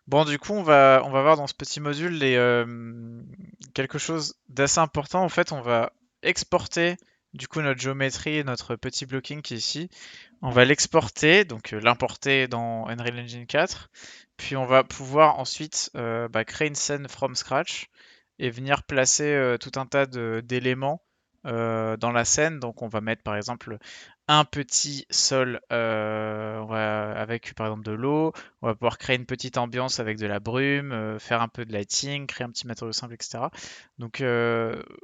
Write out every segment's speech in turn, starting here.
Bon, du coup, on va voir dans ce petit module quelque chose d'assez important. En fait, on va exporter du coup notre géométrie et notre petit blocking qui est ici. On va l'exporter, donc l'importer dans Unreal Engine 4. Puis on va pouvoir ensuite créer une scène from scratch et venir placer tout un tas d'éléments dans la scène. Donc on va mettre par exemple un petit sol avec par exemple de l'eau. On va pouvoir créer une petite ambiance avec de la brume, faire un peu de lighting, créer un petit matériau simple, etc. Donc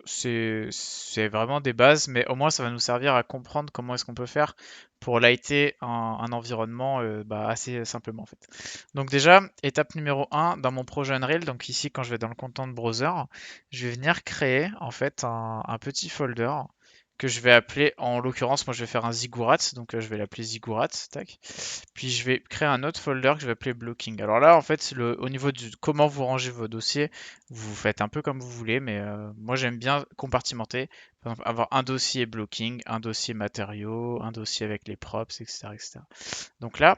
c'est vraiment des bases, mais au moins ça va nous servir à comprendre comment est-ce qu'on peut faire pour lighter un environnement assez simplement en fait. Donc déjà, étape numéro 1 dans mon projet Unreal, donc ici quand je vais dans le content browser, je vais venir créer en fait un petit folder que je vais appeler, en l'occurrence moi je vais faire un ziggurat, donc je vais l'appeler ziggurat, tac. Puis je vais créer un autre folder que je vais appeler blocking. Alors là en fait au niveau de comment vous rangez vos dossiers, vous faites un peu comme vous voulez, mais moi j'aime bien compartimenter. Par exemple, avoir un dossier blocking, un dossier matériaux, un dossier avec les props, etc., etc. Donc là,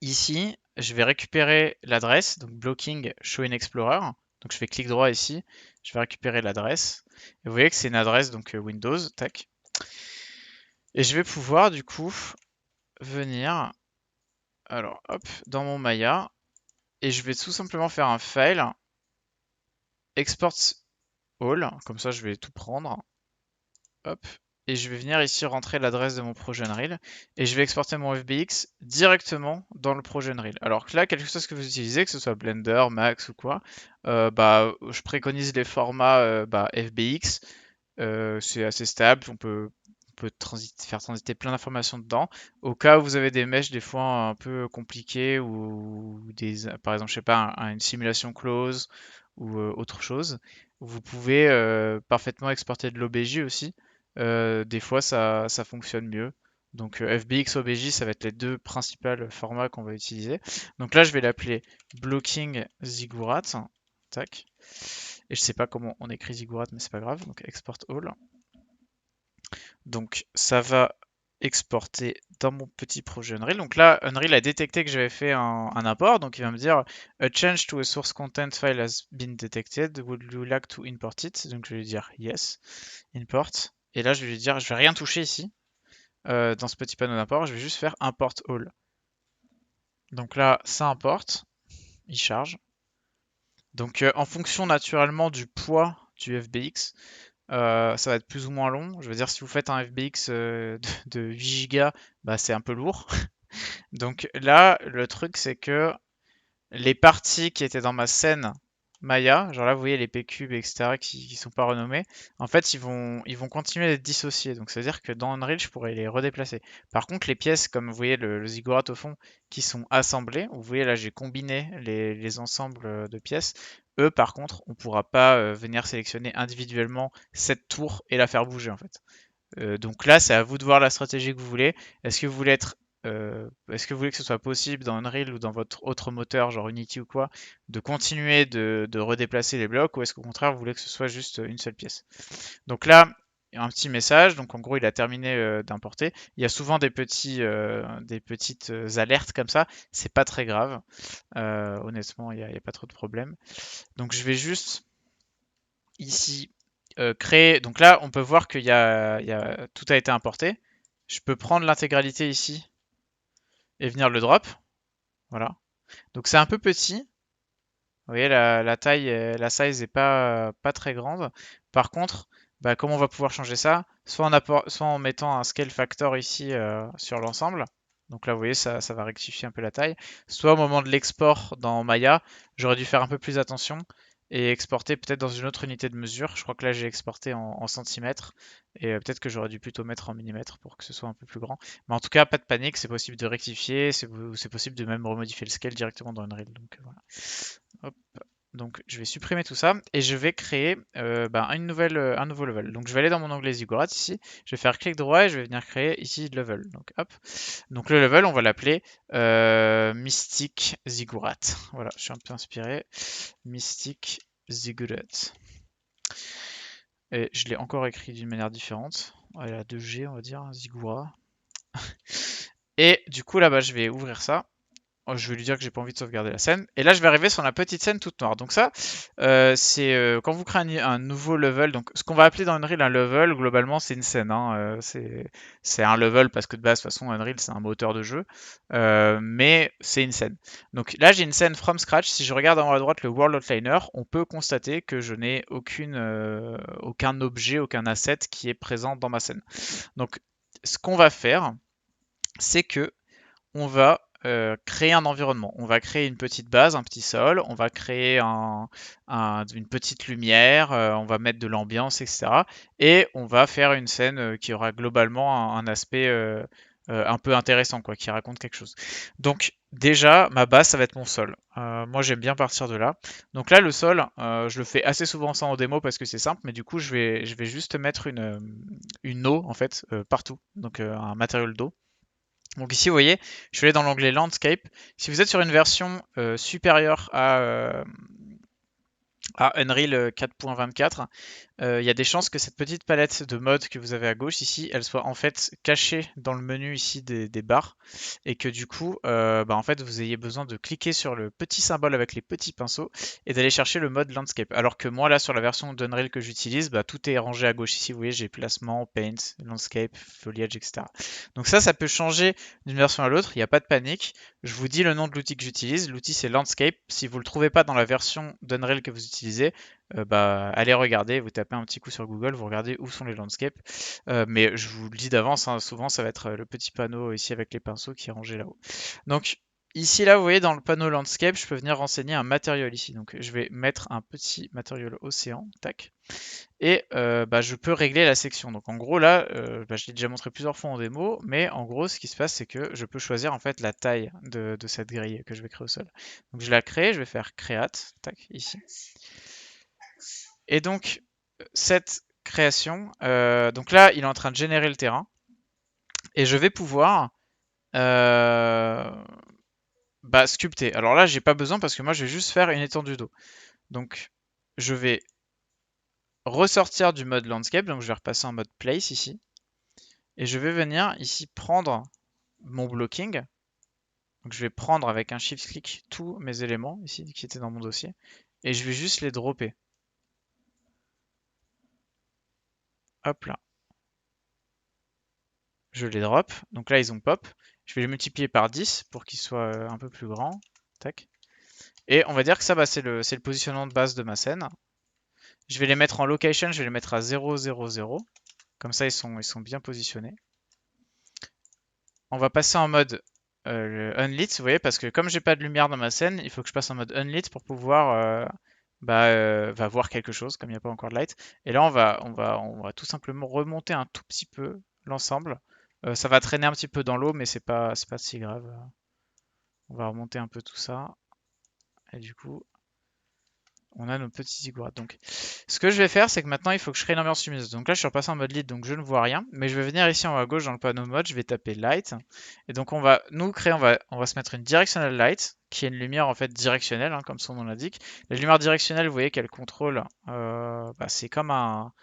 ici, je vais récupérer l'adresse, donc blocking show in explorer. Donc je fais clic droit ici, je vais récupérer l'adresse. Et vous voyez que c'est une adresse donc Windows, tac. Et je vais pouvoir du coup venir, alors hop, dans mon Maya, et je vais tout simplement faire un file export all, comme ça je vais tout prendre. Hop. Et je vais venir ici rentrer l'adresse de mon projet Unreal et je vais exporter mon FBX directement dans le projet Unreal. Alors que là, quelque chose que vous utilisez, que ce soit Blender, Max ou quoi, je préconise les formats FBX. C'est assez stable, on peut faire transiter plein d'informations dedans. Au cas où vous avez des mèches des fois un peu compliquées ou par exemple, je sais pas, une simulation close ou autre chose, vous pouvez parfaitement exporter de l'OBJ aussi. Des fois, ça fonctionne mieux. Donc FBX, OBJ, ça va être les deux principaux formats qu'on va utiliser. Donc là, je vais l'appeler Blocking Ziggurat. Tac. Et je sais pas comment on écrit Ziggurat, mais c'est pas grave. Donc export all. Donc ça va exporter dans mon petit projet Unreal. Donc là, Unreal a détecté que j'avais fait un import, donc il va me dire a change to a source content file has been detected. Would you like to import it? Donc je vais lui dire yes, import. Et là, je vais lui dire, je vais rien toucher ici dans ce petit panneau d'import, je vais juste faire import all. Donc là, ça importe, il charge. Donc en fonction naturellement du poids du FBX, ça va être plus ou moins long. Je veux dire, si vous faites un FBX de 8 Go, bah, c'est un peu lourd. Donc là, le truc, c'est que les parties qui étaient dans ma scène Maya, genre là, vous voyez les P-cubes, etc., qui sont pas renommés, en fait, ils vont continuer d'être dissociés. Donc, ça veut dire que dans Unreal, je pourrais les redéplacer. Par contre, les pièces, comme vous voyez le ziggurat au fond, qui sont assemblées, vous voyez là, j'ai combiné les ensembles de pièces. Eux, par contre, on pourra pas venir sélectionner individuellement cette tour et la faire bouger, en fait. Donc là, c'est à vous de voir la stratégie que vous voulez. Est-ce que vous voulez que ce soit possible dans Unreal ou dans votre autre moteur, genre Unity ou quoi, de continuer de redéplacer les blocs, ou est-ce qu'au contraire, vous voulez que ce soit juste une seule pièce? Donc là, il y a un petit message. Donc en gros, il a terminé d'importer. Il y a souvent des petites alertes comme ça. C'est pas très grave. Honnêtement, il y a pas trop de problème. Donc je vais juste ici créer. Donc là, on peut voir tout a été importé. Je peux prendre l'intégralité ici et venir le drop. Voilà. Donc c'est un peu petit. Vous voyez, la taille, la size est pas très grande. Par contre, comment on va pouvoir changer ça? Soit en mettant un scale factor ici sur l'ensemble. Donc là, vous voyez, ça va rectifier un peu la taille. Soit au moment de l'export dans Maya, j'aurais dû faire un peu plus attention et exporter peut-être dans une autre unité de mesure. Je crois que là, j'ai exporté en centimètres et peut-être que j'aurais dû plutôt mettre en millimètres pour que ce soit un peu plus grand. Mais en tout cas, pas de panique, c'est possible de rectifier, c'est possible de même remodifier le scale directement dans Unreal. Donc voilà. Hop. Donc je vais supprimer tout ça et je vais créer un nouveau level. Donc je vais aller dans mon onglet Ziggurat ici, je vais faire clic droit et je vais venir créer ici level. Donc hop. Donc le level, on va l'appeler Mystic Ziggurat. Voilà, je suis un peu inspiré. Mystic Ziggurat. Et je l'ai encore écrit d'une manière différente. Voilà, la 2G, on va dire, Ziggurat. Et du coup là-bas, je vais ouvrir ça. Je vais lui dire que j'ai pas envie de sauvegarder la scène. Et là, je vais arriver sur la petite scène toute noire. Donc ça, c'est quand vous créez un nouveau level. Donc ce qu'on va appeler dans Unreal un level, globalement, c'est une scène, hein. C'est un level parce que de base, de toute façon, Unreal, c'est un moteur de jeu. Mais c'est une scène. Donc là, j'ai une scène from scratch. Si je regarde en haut à droite le World Outliner, on peut constater que je n'ai aucun objet, aucun asset qui est présent dans ma scène. Donc ce qu'on va faire, c'est que on va créer un environnement. On va créer une petite base, un petit sol, on va créer une petite lumière, on va mettre de l'ambiance, etc. Et on va faire une scène qui aura globalement un aspect un peu intéressant, quoi, qui raconte quelque chose. Donc déjà, ma base, ça va être mon sol. Moi, j'aime bien partir de là. Donc là, le sol, je le fais assez souvent sans en démo parce que c'est simple, mais du coup, je vais juste mettre une eau, en fait, partout. Donc un matériau d'eau. Donc ici, vous voyez, je suis allé dans l'onglet Landscape. Si vous êtes sur une version supérieure à Unreal 4.24, il y a des chances que cette petite palette de modes que vous avez à gauche ici, elle soit en fait cachée dans le menu ici des barres et que du coup, en fait, vous ayez besoin de cliquer sur le petit symbole avec les petits pinceaux et d'aller chercher le mode Landscape. Alors que moi, là, sur la version d'Unreal que j'utilise, tout est rangé à gauche ici. Vous voyez, j'ai placement, Paint, Landscape, Foliage, etc. Donc ça peut changer d'une version à l'autre. Il n'y a pas de panique. Je vous dis le nom de l'outil que j'utilise. L'outil, c'est Landscape. Si vous ne le trouvez pas dans la version d'Unreal que vous utilisez, allez regarder, vous tapez un petit coup sur Google, vous regardez où sont les landscapes. Mais je vous le dis d'avance, hein, souvent ça va être le petit panneau ici avec les pinceaux qui est rangé là-haut. Donc ici, là, vous voyez, dans le panneau landscape, je peux venir renseigner un matériel ici. Donc je vais mettre un petit matériel océan, tac. Et je peux régler la section. Donc en gros là, je l'ai déjà montré plusieurs fois en démo, mais en gros ce qui se passe c'est que je peux choisir en fait la taille de cette grille que je vais créer au sol. Donc je la crée, je vais faire create, tac, ici. Et donc cette création, donc là il est en train de générer le terrain, et je vais pouvoir sculpter. Alors là j'ai pas besoin parce que moi je vais juste faire une étendue d'eau. Donc je vais ressortir du mode landscape, donc je vais repasser en mode place ici. Et je vais venir ici prendre mon blocking. Donc je vais prendre avec un shift click tous mes éléments ici qui étaient dans mon dossier. Et je vais juste les dropper. Hop là. Je les drop. Donc là ils ont pop. Je vais les multiplier par 10 pour qu'ils soient un peu plus grands. Tac. Et on va dire que ça c'est le positionnement de base de ma scène. Je vais les mettre en location, je vais les mettre à 0, 0, 0. Comme ça ils sont bien positionnés. On va passer en mode unlit, vous voyez, parce que comme j'ai pas de lumière dans ma scène, il faut que je passe en mode unlit pour pouvoir voir quelque chose, comme il n'y a pas encore de light. Et là, on va tout simplement remonter un tout petit peu l'ensemble. Ça va traîner un petit peu dans l'eau, mais c'est pas si grave. On va remonter un peu tout ça. Et du coup, on a nos petits ziggourats. Donc, ce que je vais faire, c'est que maintenant, il faut que je crée une ambiance lumineuse. Donc là, je suis repassé en mode lead, donc je ne vois rien. Mais je vais venir ici en haut à gauche dans le panneau mode, je vais taper light. Et donc, on va se mettre une directional light, qui est une lumière en fait directionnelle, hein, comme son nom l'indique. La lumière directionnelle, vous voyez qu'elle contrôle, c'est comme un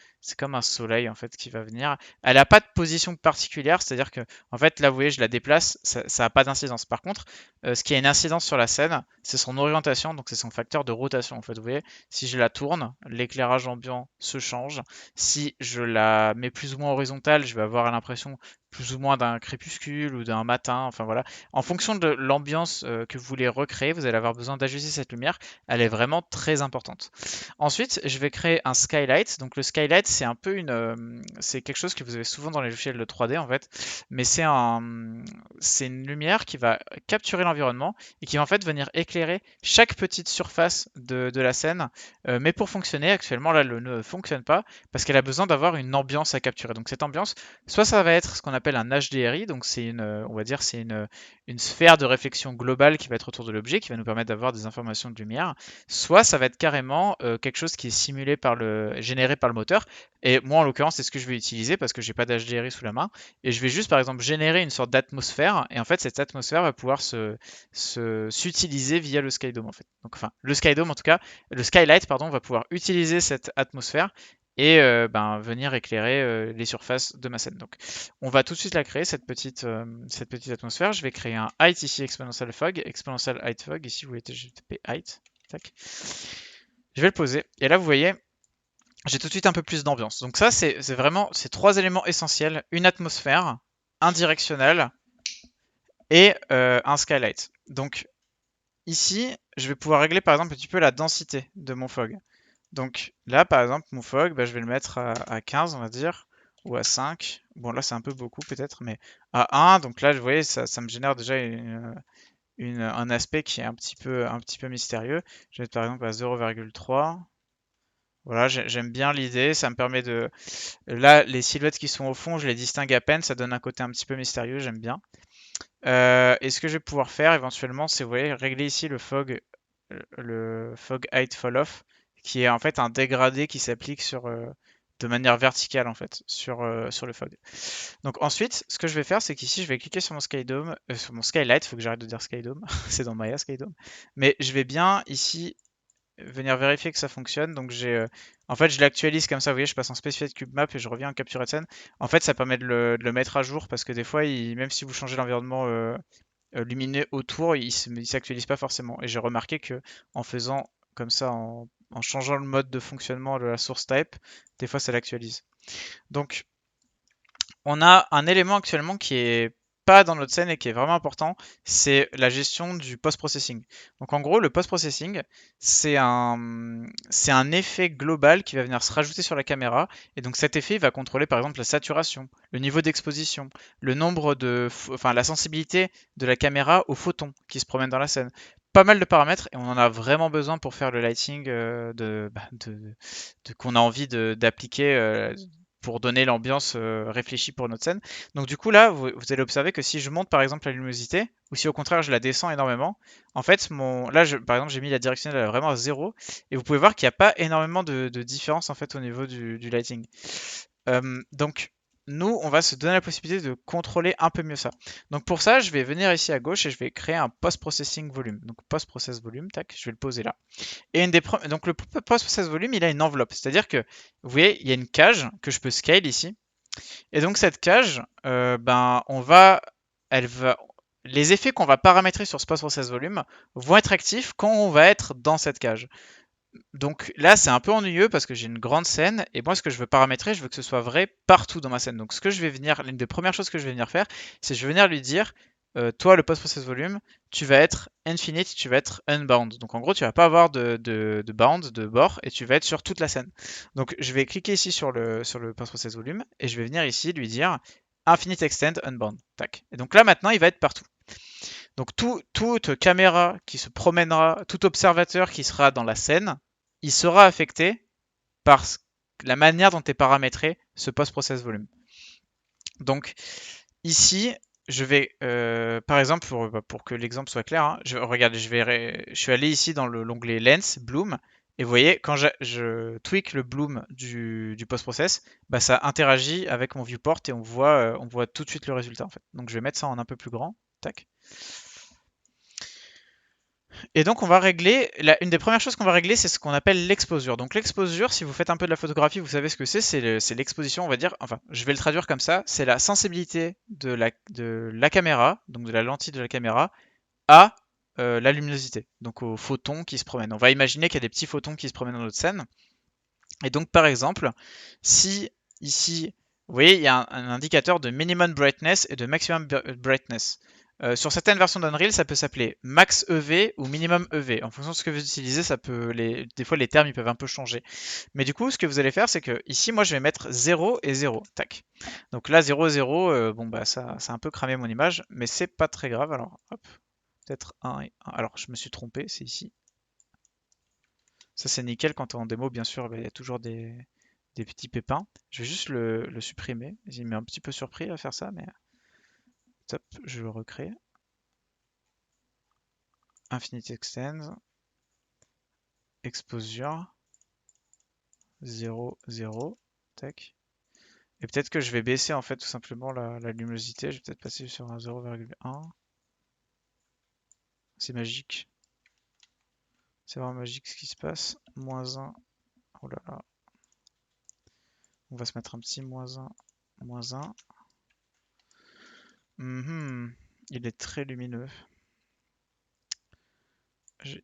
soleil en fait qui va venir. Elle n'a pas de position particulière, c'est-à-dire que en fait là vous voyez je la déplace, ça n'a pas d'incidence. Par contre, ce qui a une incidence sur la scène, c'est son orientation, donc c'est son facteur de rotation en fait. Vous voyez, si je la tourne, l'éclairage ambiant se change. Si je la mets plus ou moins horizontale, je vais avoir l'impression plus ou moins d'un crépuscule ou d'un matin, enfin voilà. En fonction de l'ambiance que vous voulez recréer, vous allez avoir besoin d'ajuster cette lumière. Elle est vraiment très importante. Ensuite, je vais créer un skylight. Donc le skylight, c'est quelque chose que vous avez souvent dans les logiciels de 3D en fait, mais c'est une lumière qui va capturer l'environnement et qui va en fait venir éclairer chaque petite surface de la scène. Mais pour fonctionner, actuellement là, elle ne fonctionne pas parce qu'elle a besoin d'avoir une ambiance à capturer. Donc cette ambiance, soit ça va être ce qu'on appelle un HDRI, donc on va dire, c'est une sphère de réflexion globale qui va être autour de l'objet, qui va nous permettre d'avoir des informations de lumière, soit ça va être carrément quelque chose qui est généré par le moteur. Et moi, en l'occurrence, c'est ce que je vais utiliser parce que j'ai pas d'HDRI sous la main. Et je vais juste, par exemple, générer une sorte d'atmosphère. Et en fait, cette atmosphère va pouvoir s'utiliser via le Skydome, en fait. Donc, enfin, le Skydome, en tout cas, le Skylight, pardon, va pouvoir utiliser cette atmosphère et venir éclairer les surfaces de ma scène. Donc on va tout de suite la créer, cette petite atmosphère. Je vais créer un height ici, exponential fog, exponential height fog. Ici, vous voyez, je vais taper height. Tac. Je vais le poser. Et là, vous voyez, j'ai tout de suite un peu plus d'ambiance. Donc ça, c'est vraiment ces trois éléments essentiels. Une atmosphère, un directional et un skylight. Donc ici, je vais pouvoir régler par exemple un petit peu la densité de mon fog. Donc là, par exemple, mon fog, je vais le mettre à 15, on va dire, ou à 5. Bon, là, c'est un peu beaucoup peut-être, mais à 1. Donc là, vous voyez, ça me génère déjà un aspect qui est un petit peu mystérieux. Je vais mettre par exemple à 0,3. Voilà, j'aime bien l'idée, ça me permet de... Là, les silhouettes qui sont au fond, je les distingue à peine, ça donne un côté un petit peu mystérieux, j'aime bien. Et ce que je vais pouvoir faire éventuellement, c'est, vous voyez, régler ici le fog height fall off, qui est en fait un dégradé qui s'applique de manière verticale en fait sur le fog. Donc ensuite, ce que je vais faire, c'est qu'ici, je vais cliquer sur mon skydome, sur mon skylight. Il faut que j'arrête de dire skydome, c'est dans Maya skydome. Mais je vais bien ici venir vérifier que ça fonctionne. Donc en fait, je l'actualise comme ça. Vous voyez, je passe en Specified Cube Map et je reviens en capture de scène. En fait, ça permet de le mettre à jour parce que des fois, même si vous changez l'environnement lumineux autour, il s'actualise pas forcément. Et j'ai remarqué que en faisant comme ça, en changeant le mode de fonctionnement de la source type, des fois ça l'actualise. Donc on a un élément actuellement qui est pas dans notre scène et qui est vraiment important, c'est la gestion du post-processing. Donc en gros, le post-processing, c'est un effet global qui va venir se rajouter sur la caméra. Et donc cet effet va contrôler par exemple la saturation, le niveau d'exposition, le nombre enfin la sensibilité de la caméra aux photons qui se promènent dans la scène. Pas mal de paramètres et on en a vraiment besoin pour faire le lighting qu'on a envie d'appliquer pour donner l'ambiance réfléchie pour notre scène. Donc du coup là, vous allez observer que si je monte par exemple la luminosité, ou si au contraire je la descends énormément, en fait, par exemple j'ai mis la directionnelle vraiment à 0, et vous pouvez voir qu'il n'y a pas énormément de différence en fait au niveau du lighting. Donc nous, on va se donner la possibilité de contrôler un peu mieux ça. Donc pour ça, je vais venir ici à gauche et je vais créer un post-processing volume. Donc post-process volume, tac, je vais le poser là. Et donc le post-process volume, il a une enveloppe. C'est-à-dire que, vous voyez, il y a une cage que je peux scale ici. Et donc cette cage, elle va, les effets qu'on va paramétrer sur ce post-process volume vont être actifs quand on va être dans cette cage. Donc là, c'est un peu ennuyeux parce que j'ai une grande scène et moi, ce que je veux paramétrer, je veux que ce soit vrai partout dans ma scène. Donc, l'une des premières choses que je vais venir faire, c'est je vais venir lui dire, toi, le post-process volume, tu vas être infinite, tu vas être unbound. Donc, en gros, tu vas pas avoir de bound, de bord, et tu vas être sur toute la scène. Donc, je vais cliquer ici sur le post-process volume et je vais venir ici lui dire infinite extend unbound. Tac. Et donc là, maintenant, il va être partout. Donc toute caméra qui se promènera, tout observateur qui sera dans la scène, il sera affecté par la manière dont est paramétré ce post-process volume. Donc ici, je vais, par exemple, pour que l'exemple soit clair, hein, regardez, je suis allé ici dans l'onglet Lens, Bloom, et vous voyez, quand je tweak le bloom du post-process, ça interagit avec mon viewport et on voit tout de suite le résultat en fait. Donc je vais mettre ça en un peu plus grand. Tac. Et donc on va régler, une des premières choses qu'on va régler, c'est ce qu'on appelle l'exposure. Donc l'exposure, si vous faites un peu de la photographie, vous savez ce que c'est l'exposition, on va dire, enfin je vais le traduire comme ça, c'est la sensibilité de la caméra, donc de la lentille de la caméra, à la luminosité, donc aux photons qui se promènent. On va imaginer qu'il y a des petits photons qui se promènent dans notre scène. Et donc par exemple, si ici, vous voyez, il y a un indicateur de minimum brightness et de maximum brightness. Sur certaines versions d'Unreal, ça peut s'appeler max EV ou minimum EV. En fonction de ce que vous utilisez, des fois les termes ils peuvent un peu changer. Mais du coup, ce que vous allez faire, c'est que ici, moi je vais mettre 0 et 0. Tac. Donc là, 0 et 0, ça a un peu cramé mon image, mais c'est pas très grave. Alors, hop, peut-être 1 et 1. Alors, je me suis trompé, c'est ici. Ça, c'est nickel quand on en démo, bien sûr, il y a toujours des petits pépins. Je vais juste le supprimer. Il m'est un petit peu surpris à faire ça, mais top, je le recrée. Infinite Extend, exposure, 0, 0, tac. Et peut-être que je vais baisser en fait tout simplement la luminosité. Je vais peut-être passer sur un 0,1. C'est magique. C'est vraiment magique ce qui se passe. Moins 1. Oh là là. On va se mettre un petit -1, -1. Mhm. Il est très lumineux.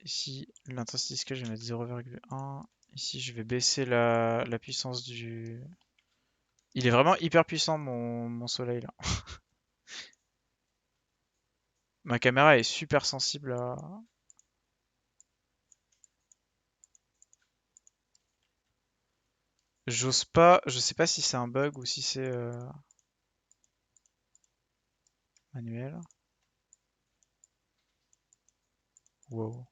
Ici, l'intensité scale, je vais mettre 0,1. Ici, je vais baisser la puissance du... Il est vraiment hyper puissant, mon soleil, là. Ma caméra est super sensible à... J'ose pas, je sais pas si c'est un bug ou si c'est manuel. Wow.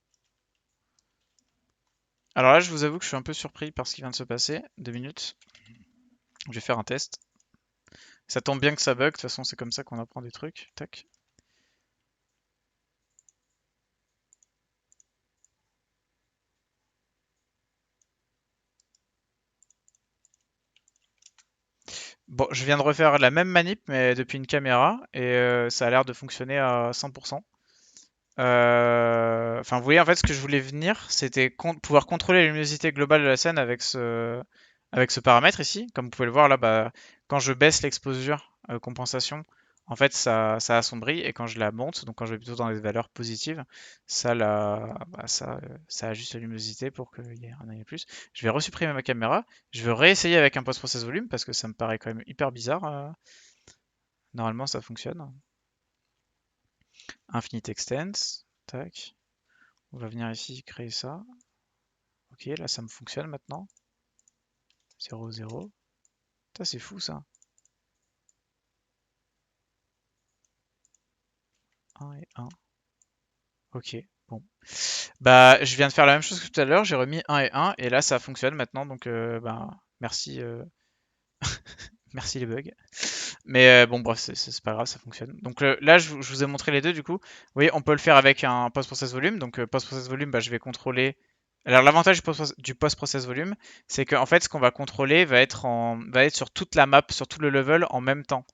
Alors là, je vous avoue que je suis un peu surpris par ce qui vient de se passer. 2 minutes. Je vais faire un test. Ça tombe bien que ça bug, de toute façon, c'est comme ça qu'on apprend des trucs. Tac. Bon, je viens de refaire la même manip, mais depuis une caméra, et ça a l'air de fonctionner à 100%. Enfin, vous voyez, en fait, ce que je voulais venir, c'était pouvoir contrôler la luminosité globale de la scène avec ce paramètre ici. Comme vous pouvez le voir là, bah, quand je baisse l'exposure compensation, en fait, ça assombrit, et quand je la monte, donc quand je vais plutôt dans les valeurs positives, ça ajuste la luminosité pour qu'il y ait un œil plus. Je vais resupprimer ma caméra. Je vais réessayer avec un post-process volume parce que ça me paraît quand même hyper bizarre. Normalement, ça fonctionne. Infinite Extends. Tac. On va venir ici créer ça. Ok, là ça me fonctionne maintenant. 0, 0. Ça c'est fou ça. 1 et 1. Ok, bon. Bah je viens de faire la même chose que tout à l'heure, j'ai remis 1 et 1 et là ça fonctionne maintenant donc bah merci merci les bugs. Mais bon bref, c'est pas grave, ça fonctionne. Donc là je vous ai montré les deux du coup. Vous voyez, on peut le faire avec un post-process volume. Donc post-process volume, bah, je vais contrôler. Alors l'avantage du post-process volume, c'est qu'en fait ce qu'on va contrôler va être sur toute la map, sur tout le level en même temps.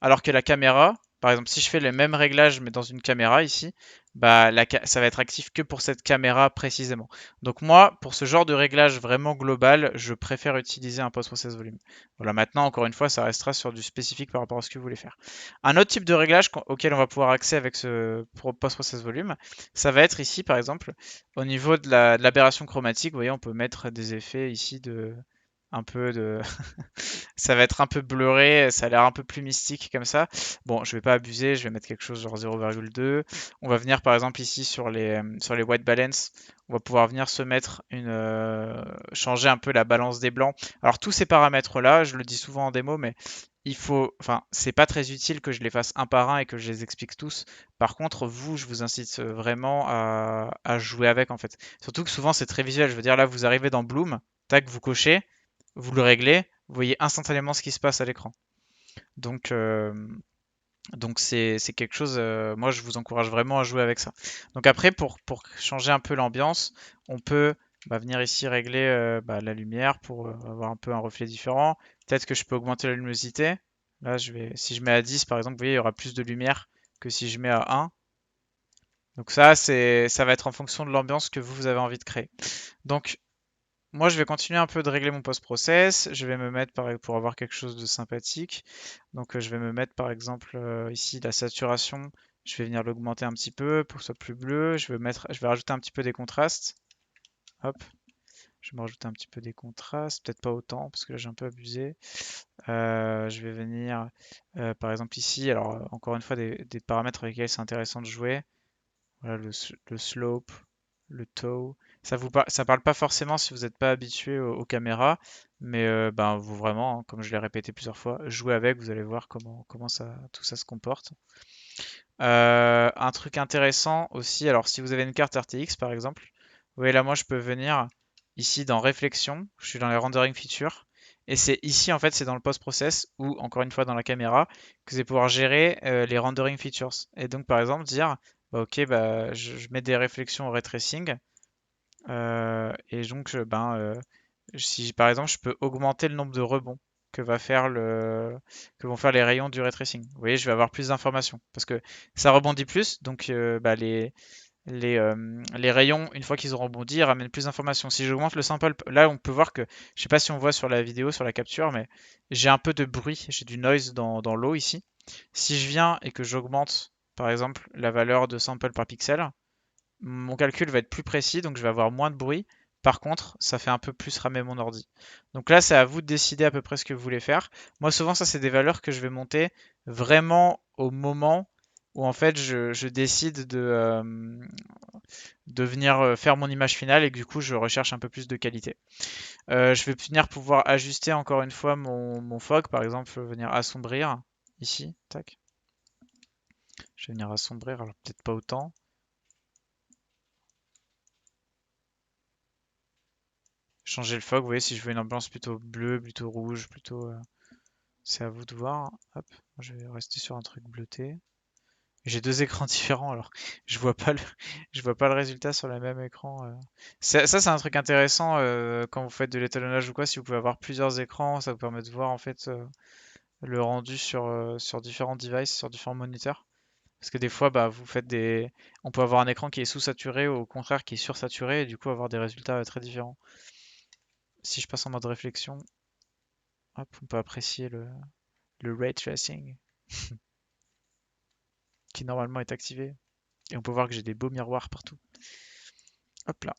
Alors que la caméra, par exemple, si je fais les mêmes réglages mais dans une caméra ici, bah ça va être actif que pour cette caméra précisément. Donc moi, pour ce genre de réglage vraiment global, je préfère utiliser un post-process volume. Voilà, maintenant, encore une fois, ça restera sur du spécifique par rapport à ce que vous voulez faire. Un autre type de réglage auquel on va pouvoir accéder avec ce post-process volume, ça va être ici, par exemple, au niveau de l'aberration chromatique. Vous voyez, on peut mettre des effets ici de un peu de ça va être un peu bluré, ça a l'air un peu plus mystique comme ça. Bon, je vais pas abuser, je vais mettre quelque chose genre 0,2. On va venir par exemple ici sur les white balance, on va pouvoir venir se mettre changer un peu la balance des blancs. Alors tous ces paramètres là, je le dis souvent en démo, mais enfin, c'est pas très utile que je les fasse un par un et que je les explique tous. Par contre, vous, je vous incite vraiment à jouer avec en fait. Surtout que souvent c'est très visuel. Je veux dire là, vous arrivez dans Bloom, tac, vous cochez, vous le réglez, vous voyez instantanément ce qui se passe à l'écran. Donc, c'est quelque chose, moi je vous encourage vraiment à jouer avec ça. Donc après, pour changer un peu l'ambiance, on peut venir ici régler la lumière pour avoir un peu un reflet différent. Peut-être que je peux augmenter la luminosité. Là, si je mets à 10 par exemple, vous voyez, il y aura plus de lumière que si je mets à 1. Donc ça va être en fonction de l'ambiance que vous avez envie de créer. Donc moi, je vais continuer un peu de régler mon post-process. Je vais me mettre pour avoir quelque chose de sympathique. Donc, je vais me mettre par exemple ici la saturation. Je vais venir l'augmenter un petit peu pour que ce soit plus bleu. Je vais rajouter un petit peu des contrastes. Hop, je vais me rajouter un petit peu des contrastes. Peut-être pas autant parce que là j'ai un peu abusé. Je vais venir par exemple ici. Alors, encore une fois, des paramètres avec lesquels c'est intéressant de jouer. Voilà, le slope, le toe. Ça parle pas forcément si vous n'êtes pas habitué aux caméras, mais vous vraiment, hein, comme je l'ai répété plusieurs fois, jouez avec, vous allez voir comment tout ça se comporte. Un truc intéressant aussi, alors si vous avez une carte RTX par exemple, vous voyez là moi je peux venir ici dans réflexion, je suis dans les rendering features, et c'est ici en fait c'est dans le post-process ou encore une fois dans la caméra que vous allez pouvoir gérer les rendering features. Et donc par exemple dire ok je mets des réflexions au ray tracing et donc si par exemple je peux augmenter le nombre de rebonds que vont faire les rayons du ray tracing. Vous voyez, je vais avoir plus d'informations parce que ça rebondit plus, donc les rayons, une fois qu'ils auront rebondi, ils ramènent plus d'informations. Si j'augmente le sample, là on peut voir que, je sais pas si on voit sur la vidéo, sur la capture, mais j'ai un peu de bruit, j'ai du noise dans l'eau ici. Si je viens et que j'augmente, par exemple, la valeur de sample par pixel, mon calcul va être plus précis, donc je vais avoir moins de bruit. Par contre, ça fait un peu plus ramer mon ordi. Donc là, c'est à vous de décider à peu près ce que vous voulez faire. Moi, souvent, ça, c'est des valeurs que je vais monter vraiment au moment où en fait je décide de venir faire mon image finale et que du coup je recherche un peu plus de qualité. Je vais venir pouvoir ajuster encore une fois mon fog, par exemple venir assombrir ici, tac. Je vais venir assombrir, alors peut-être pas autant. Changer le fog, vous voyez, si je veux une ambiance plutôt bleue, plutôt rouge, plutôt... c'est à vous de voir. Hop, je vais rester sur un truc bleuté. J'ai deux écrans différents, alors je vois pas je vois pas le résultat sur le même écran. Ça, c'est un truc intéressant quand vous faites de l'étalonnage ou quoi. Si vous pouvez avoir plusieurs écrans, ça vous permet de voir en fait le rendu sur différents devices, sur différents moniteurs. Parce que des fois, bah, on peut avoir un écran qui est sous-saturé ou au contraire qui est sursaturé et du coup avoir des résultats très différents. Si je passe en mode réflexion, hop, on peut apprécier le ray tracing qui normalement est activé. Et on peut voir que j'ai des beaux miroirs partout. Hop là.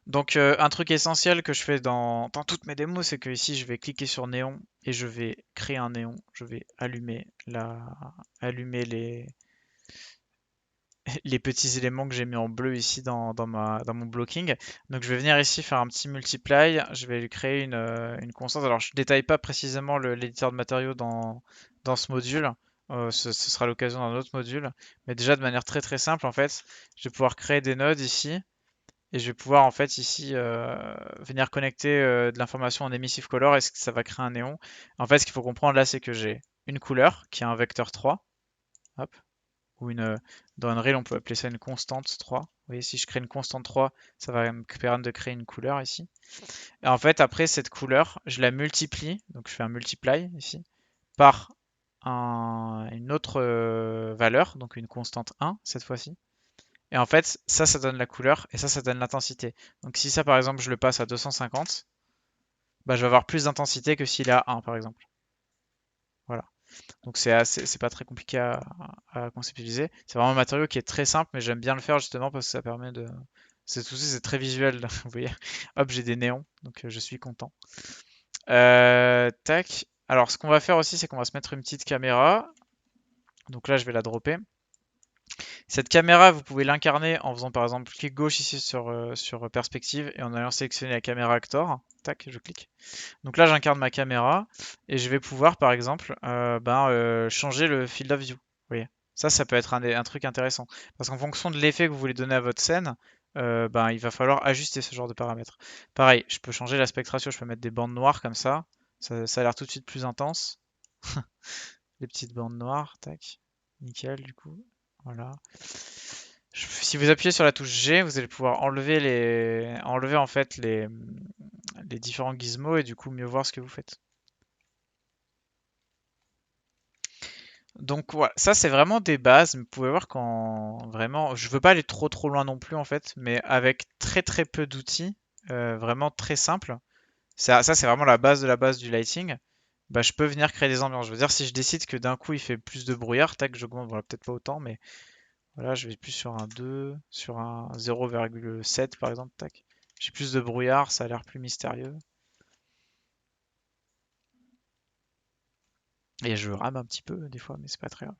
Donc un truc essentiel que je fais dans toutes mes démos, c'est que ici je vais cliquer sur néon et je vais créer un néon. Je vais allumer les petits éléments que j'ai mis en bleu ici dans mon blocking. Donc je vais venir ici faire un petit multiply. Je vais lui créer une constante. Alors je ne détaille pas précisément l'éditeur de matériaux dans ce module. Ce sera l'occasion d'un autre module. Mais déjà de manière très très simple en fait, je vais pouvoir créer des nodes ici. Et je vais pouvoir en fait ici venir connecter de l'information en emissive color et ça va créer un néon. En fait, ce qu'il faut comprendre là, c'est que j'ai une couleur qui a un vecteur 3, hop, ou dans Unreal, on peut appeler ça une constante 3. Vous voyez, si je crée une constante 3, ça va me permettre de créer une couleur ici. Et en fait, après cette couleur, je la multiplie, donc je fais un multiply ici, par une autre valeur, donc une constante 1 cette fois-ci. Et en fait, ça donne la couleur et ça donne l'intensité. Donc si ça, par exemple, je le passe à 250, bah, je vais avoir plus d'intensité que s'il est à 1, par exemple. Voilà. Donc c'est pas très compliqué à conceptualiser. C'est vraiment un matériau qui est très simple, mais j'aime bien le faire justement parce que ça permet de... c'est très visuel, vous voyez. Hop, j'ai des néons, donc je suis content. Tac. Alors, ce qu'on va faire aussi, c'est qu'on va se mettre une petite caméra. Donc là, je vais la dropper. Cette caméra, vous pouvez l'incarner en faisant par exemple clic gauche ici sur perspective et en allant sélectionner la caméra actor. Tac, je clique. Donc là, j'incarne ma caméra et je vais pouvoir par exemple changer le field of view. Vous voyez, ça peut être un truc intéressant parce qu'en fonction de l'effet que vous voulez donner à votre scène, il va falloir ajuster ce genre de paramètres. Pareil, je peux changer l'aspect ratio, je peux mettre des bandes noires comme ça. Ça a l'air tout de suite plus intense. Les petites bandes noires, tac. Nickel du coup. Voilà. Si vous appuyez sur la touche G, vous allez pouvoir enlever en fait les différents gizmos et du coup mieux voir ce que vous faites. Donc voilà, ça c'est vraiment des bases, mais vous pouvez voir quand vraiment, je veux pas aller trop loin non plus en fait, mais avec très peu d'outils, vraiment très simple. Ça c'est vraiment la base du lighting. Bah, je peux venir créer des ambiances. Je veux dire, si je décide que d'un coup il fait plus de brouillard, tac, j'augmente, voilà, peut-être pas autant, mais voilà, je vais plus sur un 2, sur un 0,7 par exemple, tac. J'ai plus de brouillard, ça a l'air plus mystérieux. Et je rame un petit peu des fois, mais c'est pas très grave.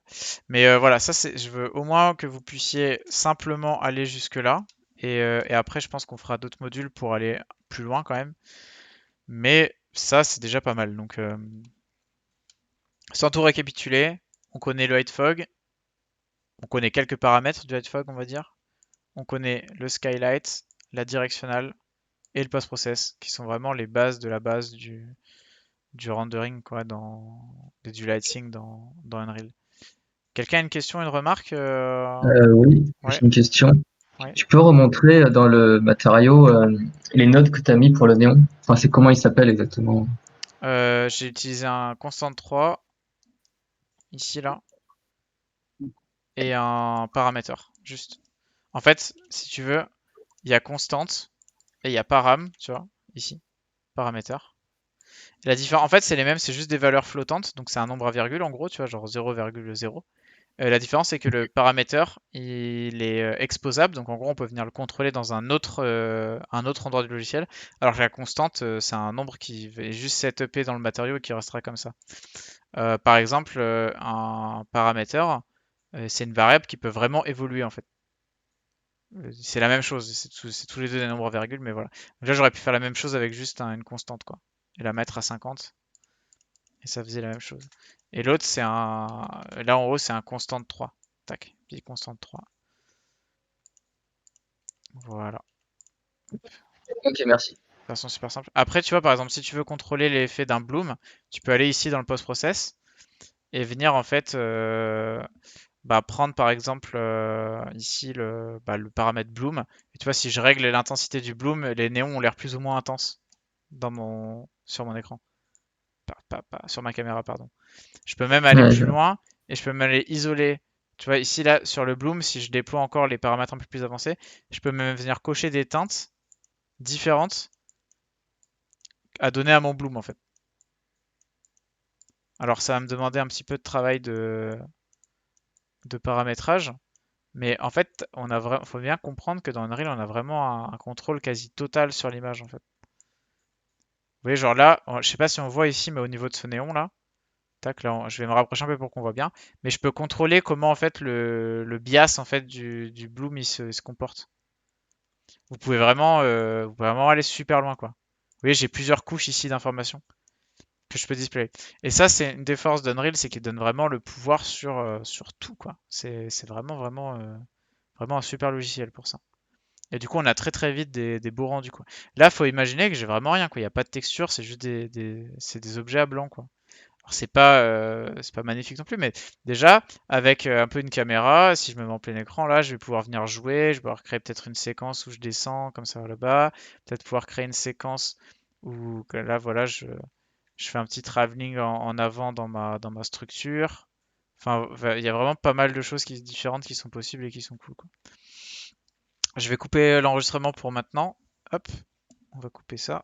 Mais voilà, je veux au moins que vous puissiez simplement aller jusque là. Et après, je pense qu'on fera d'autres modules pour aller plus loin quand même. Mais ça, c'est déjà pas mal. Donc, sans tout récapituler, on connaît le white fog, on connaît quelques paramètres du white fog, on va dire. On connaît le skylight, la directionale et le post-process, qui sont vraiment les bases de la base du rendering, quoi, et du lighting dans Unreal. Quelqu'un a une question, une remarque Oui, Ouais, j'ai une question. ouais. Tu peux remontrer dans le matériau les nodes que tu as mis pour le néon? Enfin, c'est comment il s'appelle exactement? J'ai utilisé un constant 3 ici, là. et un paramètre, juste. En fait, si tu veux, il y a constante et il y a param, tu vois, ici, paramètre. La différence, en fait, c'est les mêmes, c'est juste des valeurs flottantes, donc c'est un nombre à virgule en gros, tu vois, genre 0,0. La différence, c'est que le paramètre, il est exposable, donc en gros, on peut venir le contrôler dans un autre endroit du logiciel, alors que la constante, c'est un nombre qui est juste setupé dans le matériau et qui restera comme ça. Par exemple, un paramètre, c'est une variable qui peut vraiment évoluer en fait. C'est la même chose, c'est tous les deux des nombres à virgule, mais voilà. Donc là, j'aurais pu faire la même chose avec juste une constante, quoi. Et la mettre à 50, et ça faisait la même chose. Et l'autre, c'est un. Là, en haut, c'est un constant de 3. Tac, puis constant de 3. Voilà. Ok, merci. De façon super simple. Après, tu vois, par exemple, si tu veux contrôler l'effet d'un bloom, tu peux aller ici dans le post-process et venir en fait bah, prendre par exemple ici le paramètre bloom. Et tu vois, si je règle l'intensité du bloom, les néons ont l'air plus ou moins intenses sur mon écran. Sur ma caméra, pardon. Je peux même aller Ouais, plus loin et je peux même aller isoler. Tu vois, ici, là, sur le bloom, si je déploie encore les paramètres un peu plus avancés, je peux même venir cocher des teintes différentes à donner à mon bloom, en fait. Alors, ça va me demander un petit peu de travail de paramétrage, mais en fait, faut bien comprendre que dans Unreal, on a vraiment un contrôle quasi total sur l'image, en fait. Vous voyez, genre là, je sais pas si on voit ici, mais au niveau de ce néon là, tac, là, je vais me rapprocher un peu pour qu'on voit bien, mais je peux contrôler comment en fait le bias en fait du bloom il se comporte. Vous pouvez vraiment aller super loin quoi. Vous voyez, j'ai plusieurs couches ici d'informations que je peux displayer. Et ça, c'est une des forces d'Unreal, c'est qu'il donne vraiment le pouvoir sur tout quoi. C'est vraiment un super logiciel pour ça. Et du coup, on a très très vite des beaux rendus quoi. Là, faut imaginer que j'ai vraiment rien quoi. Il n'y a pas de texture, c'est juste c'est des objets à blanc quoi. Alors c'est pas magnifique non plus, mais déjà avec un peu une caméra, si je me mets en plein écran là, je vais pouvoir venir jouer, je vais pouvoir créer peut-être une séquence où je descends comme ça vers le bas, peut-être pouvoir créer une séquence où que là voilà, je fais un petit travelling en avant dans ma structure. Enfin, il y a vraiment pas mal de choses différentes qui sont possibles et qui sont cool, quoi. Je vais couper l'enregistrement pour maintenant. Hop, on va couper ça.